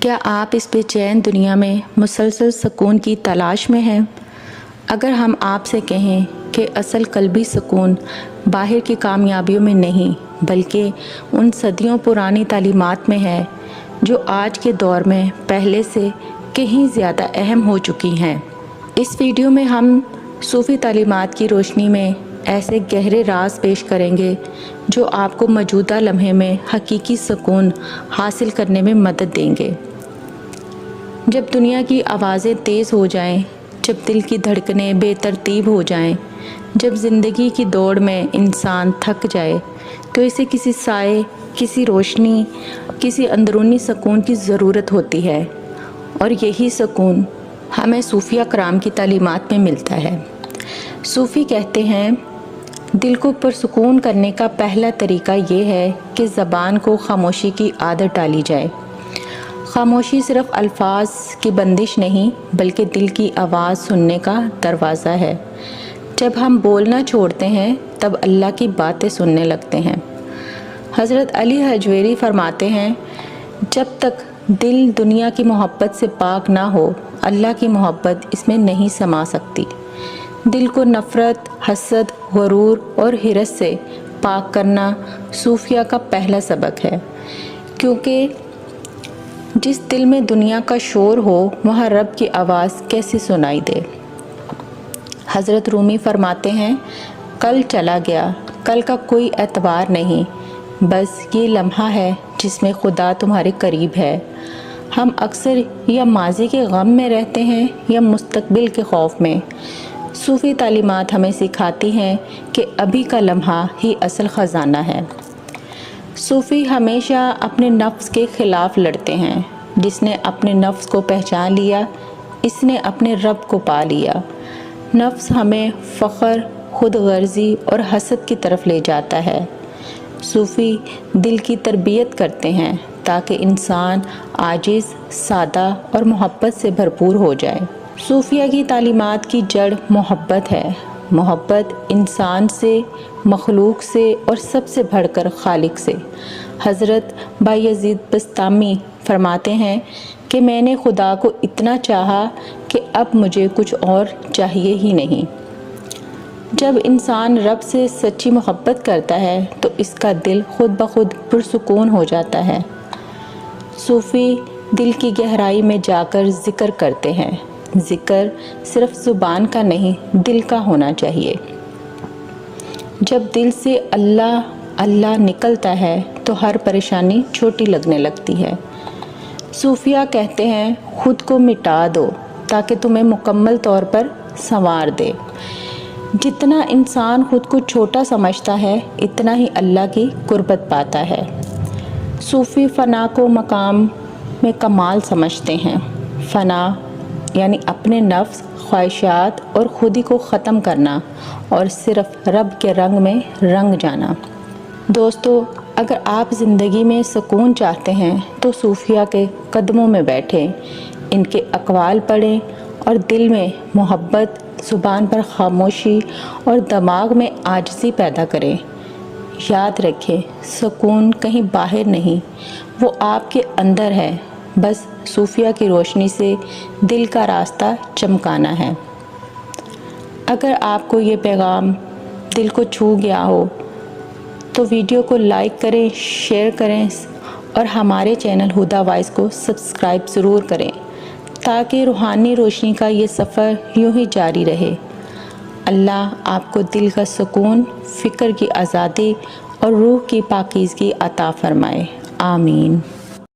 کیا آپ اس بے چین دنیا میں مسلسل سکون کی تلاش میں ہیں؟ اگر ہم آپ سے کہیں کہ اصل قلبی سکون باہر کی کامیابیوں میں نہیں بلکہ ان صدیوں پرانی تعلیمات میں ہے جو آج کے دور میں پہلے سے کہیں زیادہ اہم ہو چکی ہیں۔ اس ویڈیو میں ہم صوفی تعلیمات کی روشنی میں ایسے گہرے راز پیش کریں گے جو آپ کو موجودہ لمحے میں حقیقی سکون حاصل کرنے میں مدد دیں گے۔ جب دنیا کی آوازیں تیز ہو جائیں، جب دل کی دھڑکنیں بے ترتیب ہو جائیں، جب زندگی کی دوڑ میں انسان تھک جائے تو اسے کسی سائے، کسی روشنی، کسی اندرونی سکون کی ضرورت ہوتی ہے، اور یہی سکون ہمیں صوفیہ کرام کی تعلیمات میں ملتا ہے۔ صوفی کہتے ہیں، دل کو پرسکون کرنے کا پہلا طریقہ یہ ہے کہ زبان کو خاموشی کی عادت ڈالی جائے۔ خاموشی صرف الفاظ کی بندش نہیں بلکہ دل کی آواز سننے کا دروازہ ہے۔ جب ہم بولنا چھوڑتے ہیں تب اللہ کی باتیں سننے لگتے ہیں۔ حضرت علی حجویری فرماتے ہیں، جب تک دل دنیا کی محبت سے پاک نہ ہو، اللہ کی محبت اس میں نہیں سما سکتی۔ دل کو نفرت، حسد، غرور اور حرص سے پاک کرنا صوفیہ کا پہلا سبق ہے، کیونکہ جس دل میں دنیا کا شور ہو وہاں رب کی آواز کیسے سنائی دے۔ حضرت رومی فرماتے ہیں، کل چلا گیا، کل کا کوئی اعتبار نہیں، بس یہ لمحہ ہے جس میں خدا تمہارے قریب ہے۔ ہم اکثر یا ماضی کے غم میں رہتے ہیں یا مستقبل کے خوف میں۔ صوفی تعلیمات ہمیں سکھاتی ہیں کہ ابھی کا لمحہ ہی اصل خزانہ ہے۔ صوفی ہمیشہ اپنے نفس کے خلاف لڑتے ہیں۔ جس نے اپنے نفس کو پہچان لیا، اس نے اپنے رب کو پا لیا۔ نفس ہمیں فخر، خود غرضی اور حسد کی طرف لے جاتا ہے۔ صوفی دل کی تربیت کرتے ہیں تاکہ انسان عاجز، سادہ اور محبت سے بھرپور ہو جائے۔ صوفیہ کی تعلیمات کی جڑ محبت ہے۔ محبت انسان سے، مخلوق سے اور سب سے بڑھ کر خالق سے۔ حضرت بایزید بسطامی فرماتے ہیں کہ میں نے خدا کو اتنا چاہا کہ اب مجھے کچھ اور چاہیے ہی نہیں۔ جب انسان رب سے سچی محبت کرتا ہے تو اس کا دل خود بخود پرسکون ہو جاتا ہے۔ صوفی دل کی گہرائی میں جا کر ذکر کرتے ہیں۔ ذکر صرف زبان کا نہیں، دل کا ہونا چاہیے۔ جب دل سے اللہ اللہ نکلتا ہے تو ہر پریشانی چھوٹی لگنے لگتی ہے۔ صوفیہ کہتے ہیں، خود کو مٹا دو تاکہ تمہیں مکمل طور پر سنوار دے۔ جتنا انسان خود کو چھوٹا سمجھتا ہے اتنا ہی اللہ کی قربت پاتا ہے۔ صوفی فنا کو مقام میں کمال سمجھتے ہیں۔ فنا یعنی اپنے نفس، خواہشات اور خودی کو ختم کرنا اور صرف رب کے رنگ میں رنگ جانا۔ دوستو، اگر آپ زندگی میں سکون چاہتے ہیں تو صوفیہ کے قدموں میں بیٹھیں، ان کے اقوال پڑھیں اور دل میں محبت، زبان پر خاموشی اور دماغ میں عاجزی پیدا کریں۔ یاد رکھیں، سکون کہیں باہر نہیں، وہ آپ کے اندر ہے، بس صوفیہ کی روشنی سے دل کا راستہ چمکانا ہے۔ اگر آپ کو یہ پیغام دل کو چھو گیا ہو تو ویڈیو کو لائک کریں، شیئر کریں اور ہمارے چینل ہدا وائس کو سبسکرائب ضرور کریں تاکہ روحانی روشنی کا یہ سفر یوں ہی جاری رہے۔ اللہ آپ کو دل کا سکون، فکر کی آزادی اور روح کی پاکیزگی عطا فرمائے۔ آمین۔